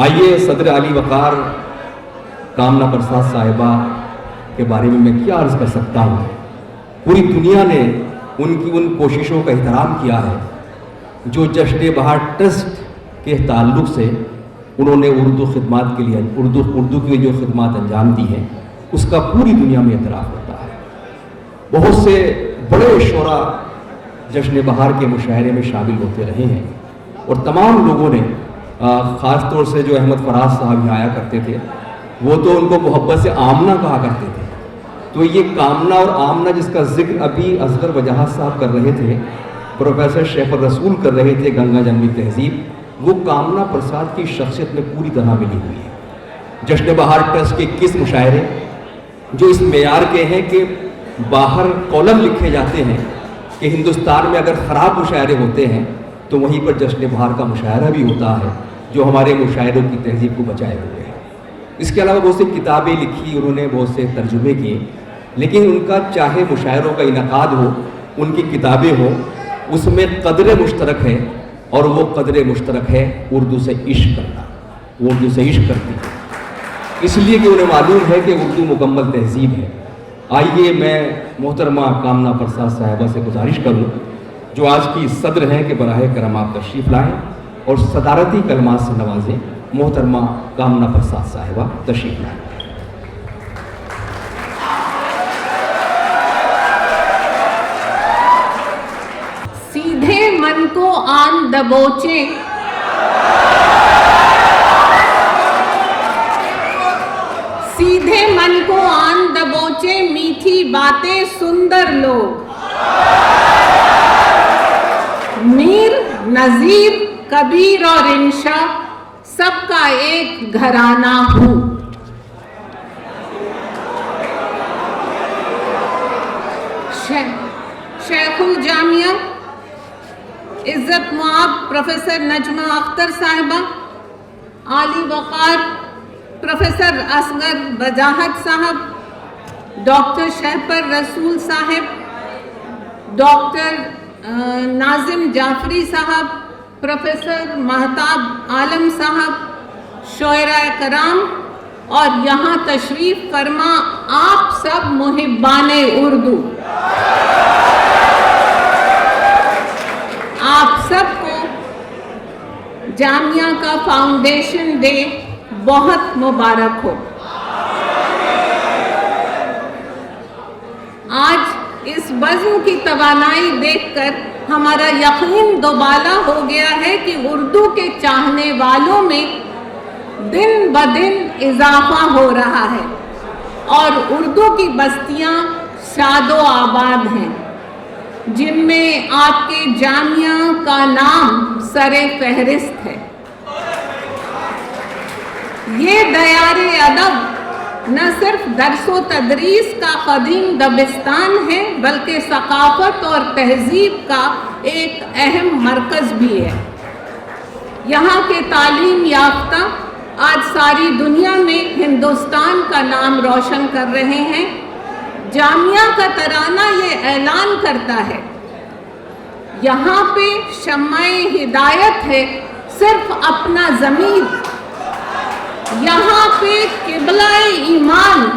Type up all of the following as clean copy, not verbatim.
آئیے صدر علی وقار کامنا پرساد صاحبہ کے بارے میں کیا عرض کر سکتا ہوں. پوری دنیا نے ان کی ان کوششوں کا احترام کیا ہے جو جشن بہار ٹرسٹ کے تعلق سے انہوں نے اردو خدمات کے لیے اردو کی جو خدمات انجام دی ہیں اس کا پوری دنیا میں اعتراف ہوتا ہے. بہت سے بڑے شعراء جشن بہار کے مشاعرے میں شامل ہوتے رہے ہیں اور تمام لوگوں نے خاص طور سے جو احمد فراز صاحب یہاں آیا کرتے تھے وہ تو ان کو محبت سے آمنہ کہا کرتے تھے. تو یہ کامنا اور آمنہ جس کا ذکر ابھی اصغر وجاہت صاحب کر رہے تھے, پروفیسر شیف الرسول کر رہے تھے گنگا جمنی تہذیب, وہ کامنا پرساد کی شخصیت میں پوری طرح ملی ہوئی ہے. جشن بہار ٹرسٹ کے 21 مشاعرے جو اس معیار کے ہیں کہ باہر کالم لکھے جاتے ہیں کہ ہندوستان میں اگر خراب مشاعرے ہوتے ہیں تو وہیں پر جشن بہار کا مشاعرہ بھی ہوتا ہے جو ہمارے مشاعروں کی تہذیب کو بچائے ہوئے ہیں. اس کے علاوہ بہت سی کتابیں لکھی, انہوں نے بہت سے ترجمے کیے, لیکن ان کا چاہے مشاعروں کا انعقاد ہو, ان کی کتابیں ہوں, اس میں قدر مشترک ہے اور وہ قدر مشترک ہے اردو سے عشق کرنا. وہ اردو سے عشق کرتی ہے اس لیے کہ انہیں معلوم ہے کہ اردو مکمل تہذیب ہے. آئیے میں محترمہ کامنا پرساد صاحبہ سے گزارش کروں جو آج کی صدر ہیں کہ براہ کرم آپ تشریف لائیں اور صدارتی کلمات سے نوازیں. محترمہ کامنا پرساد صاحبہ تشریف لائیں. سیدھے من کو آن دبوچے, سیدھے من کو آن دبوچے, میٹھی باتیں سندر لوگ, میر نذیر کبیر اور انشا سب کا ایک گھرانہ ہوں. شیخ الجامعہ عزت مآب پروفیسر نجمہ اختر صاحبہ, عالی وقار پروفیسر اصغر وجاہت صاحب, ڈاکٹر شہپر رسول صاحب, ڈاکٹر ناظم جعفری صاحب, پروفیسر مہتاب عالم صاحب, شعراء کرام اور یہاں تشریف فرما آپ سب محبان اردو, آپ سب کو جامعہ کا فاؤنڈیشن ڈے بہت مبارک ہو. آج اس بزم کی توانائی دیکھ کر ہمارا یقین دوبالا ہو گیا ہے کہ اردو کے چاہنے والوں میں دن بدن اضافہ ہو رہا ہے اور اردو کی بستیاں شاد و آباد ہیں جن میں آپ کے جامعہ کا نام سر فہرست ہے. یہ دیار ادب نہ صرف درس و تدریس کا قدیم دبستان ہے بلکہ ثقافت اور تہذیب کا ایک اہم مرکز بھی ہے. یہاں کے تعلیم یافتہ آج ساری دنیا میں ہندوستان کا نام روشن کر رہے ہیں. جامعہ کا ترانہ یہ اعلان کرتا ہے, یہاں پہ شمع ہدایت ہے صرف اپنا ضمیر, یہاں پہ قبلہ ایمان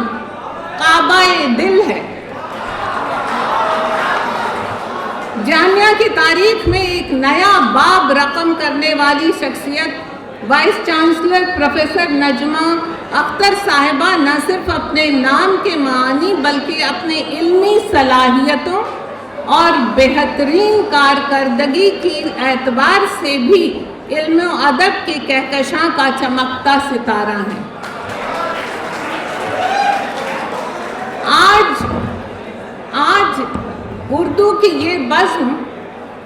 کعبہ دل ہے. جامعہ کی تاریخ میں ایک نیا باب رقم کرنے والی شخصیت vice chancellor professor Najma Akhtar صاحبہ نہ صرف اپنے نام کے معنی بلکہ اپنے علمی صلاحیتوں اور بہترین کارکردگی کی اعتبار سے بھی علم و ادب کے کہکشاں کا چمکتا ستارہ ہیں. آج اردو کی یہ بزم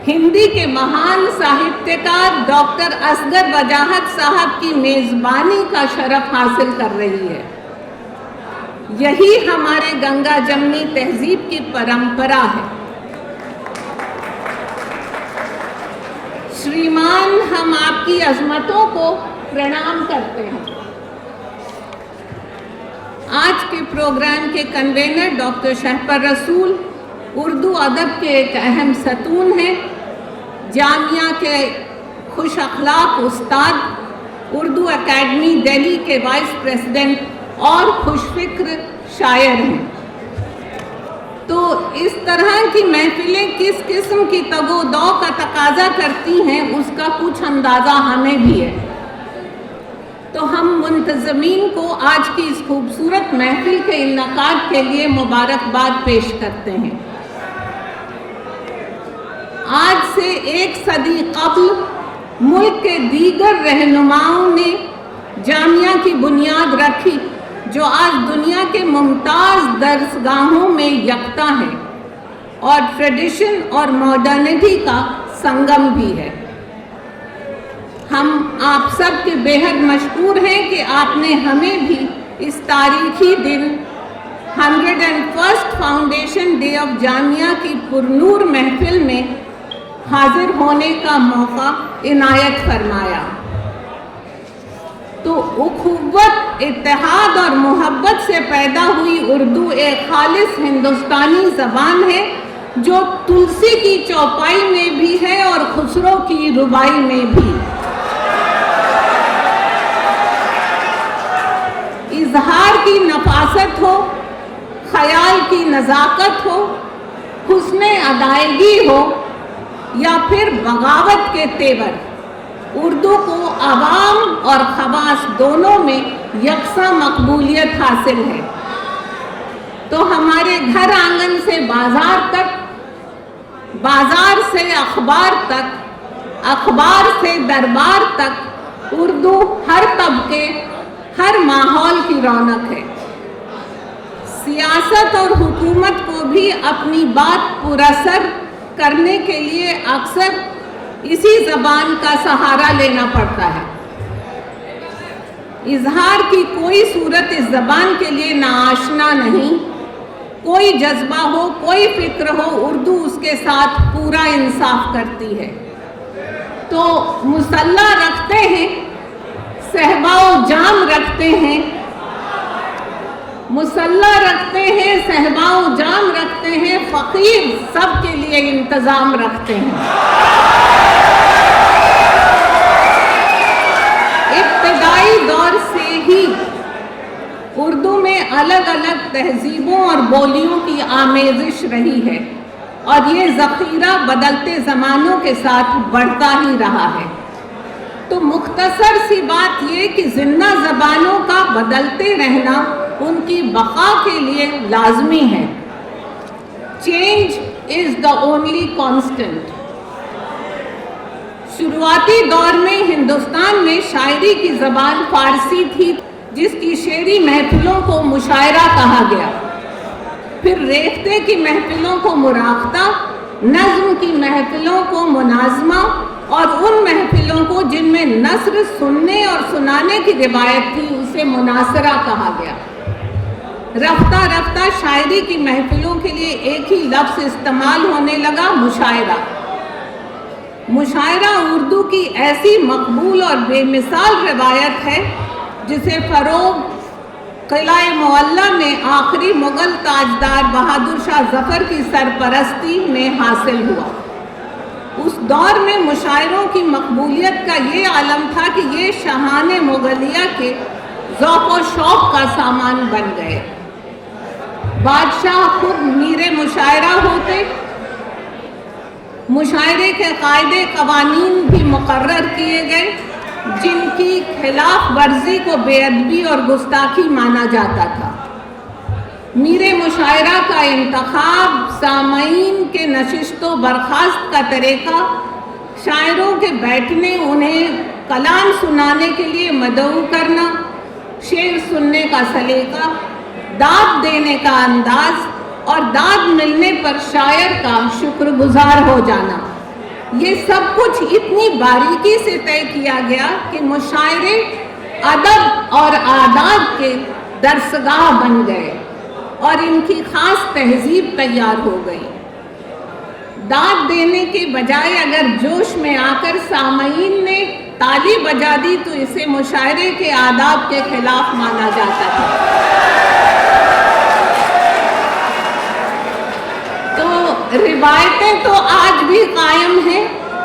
ہندی کے مہان ساہتیکار ڈاکٹر اصغر وجاہت صاحب کی میزبانی کا شرف حاصل کر رہی ہے. یہی ہمارے گنگا جمنی تہذیب کی پرمپرا ہے. شریمان ہم آپ کی عظمتوں کو پرنام کرتے ہیں. آج کے پروگرام کے کنوینر ڈاکٹر شہپر رسول اردو ادب کے ایک اہم ستون ہیں. جامعہ کے خوش اخلاق استاد اردو اکیڈمی دہلی کے وائس پریزیڈنٹ اور خوشفکر شاعر ہیں۔ تو اس طرح کی محفلیں کس قسم کی تگ و دو کا تقاضا کرتی ہیں اس کا کچھ اندازہ ہمیں بھی ہے۔ تو ہم منتظمین کو آج کی اس خوبصورت محفل کے انعقاد کے لیے مبارکباد پیش کرتے ہیں۔ آج سے 1 صدی قبل ملک کے دیگر رہنماؤں نے جامعہ کی بنیاد رکھی، جو آج دنیا کے ممتاز درسگاہوں میں یکتا ہے اور ٹریڈیشن اور ماڈرنٹی کا سنگم بھی ہے۔ ہم آپ سب کے بیحد مشکور ہیں کہ آپ نے ہمیں بھی اس تاریخی دن 101st فاؤنڈیشن ڈے آف جامعہ کی پرنور محفل میں حاضر ہونے کا موقع عنایت فرمایا۔ تو اخوت، اتحاد اور محبت سے پیدا ہوئی اردو ایک خالص ہندوستانی زبان ہے جو تلسی کی چوپائی میں بھی ہے اور خسرو کی ربائی میں بھی۔ اظہار کی نفاست ہو، خیال کی نزاکت ہو، حسن ادائیگی ہو یا پھر بغاوت کے تیور، اردو کو عوام اور خواص دونوں میں یکساں مقبولیت حاصل ہے۔ تو ہمارے گھر آنگن سے بازار تک، بازار سے اخبار تک، اخبار سے دربار تک، اردو ہر طبقے، ہر ماحول کی رونق ہے۔ سیاست اور حکومت کو بھی اپنی بات پراثر کرنے کے لیے اکثر اسی زبان کا سہارا لینا پڑتا ہے۔ اظہار کی کوئی صورت اس زبان کے لیے ناآشنا نہیں۔ کوئی جذبہ ہو، کوئی فکر ہو، اردو اس کے ساتھ پورا انصاف کرتی ہے۔ تو مسلح رکھتے ہیں، صحبا و جام رکھتے ہیں، مسلح رکھتے ہیں، صحبا و جام رکھتے ہیں، فقیر سب کے لیے انتظام رکھتے ہیں۔ ابتدائی دور سے ہی اردو میں الگ الگ تہذیبوں اور بولیوں کی آمیزش رہی ہے اور یہ ذخیرہ بدلتے زمانوں کے ساتھ بڑھتا ہی رہا ہے۔ تو مختصر سی بات یہ کہ زندہ زبانوں کا بدلتے رہنا ان کی بقا کے لیے لازمی ہے۔ Change is the only constant. شروعاتی دور میں ہندوستان میں شاعری کی زبان فارسی تھی، جس کی شعری محفلوں کو مشاعرہ کہا گیا، پھر ریختے کی محفلوں کو مراختہ، نظم کی محفلوں کو مناظمہ اور ان محفلوں کو جن میں نثر سننے اور سنانے کی روایت تھی اسے مناثرہ کہا گیا۔ رفتہ رفتہ شاعری کی محفلوں کے لیے ایک ہی لفظ استعمال ہونے لگا، مشاعرہ۔ مشاعرہ اردو کی ایسی مقبول اور بے مثال روایت ہے جسے فروغ قلعہ معلیٰ میں آخری مغل تاجدار بہادر شاہ ظفر کی سرپرستی میں حاصل ہوا۔ اس دور میں مشاعروں کی مقبولیت کا یہ عالم تھا کہ یہ شاہان مغلیہ کے ذوق و شوق کا سامان بن گئے۔ بادشاہ خود میر مشاعرہ ہوتے، مشاعرے کے قاعدے قوانین بھی مقرر کیے گئے جن کی خلاف ورزی کو بے ادبی اور گستاخی مانا جاتا تھا۔ میر مشاعرہ کا انتخاب، سامعین کے نشست و برخاست کا طریقہ، شاعروں کے بیٹھنے، انہیں کلام سنانے کے لیے مدعو کرنا، شعر سننے کا سلیقہ، داد دینے کا انداز اور داد ملنے پر شاعر کا شکر گزار ہو جانا، یہ سب کچھ اتنی باریکی سے طے کیا گیا کہ مشاعرے ادب اور آداب کے درسگاہ بن گئے اور ان کی خاص تہذیب تیار ہو گئی۔ داد دینے کے بجائے اگر جوش میں آ کر سامعین نے تالی بجا دی تو اسے مشاعرے کے آداب کے خلاف مانا جاتا تھا۔ تو روایتیں تو آج بھی قائم ہیں،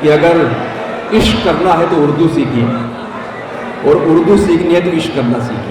کہ اگر عشق کرنا ہے تو اردو سیکھیے اور اردو سیکھنی ہے تو عشق کرنا سیکھیے.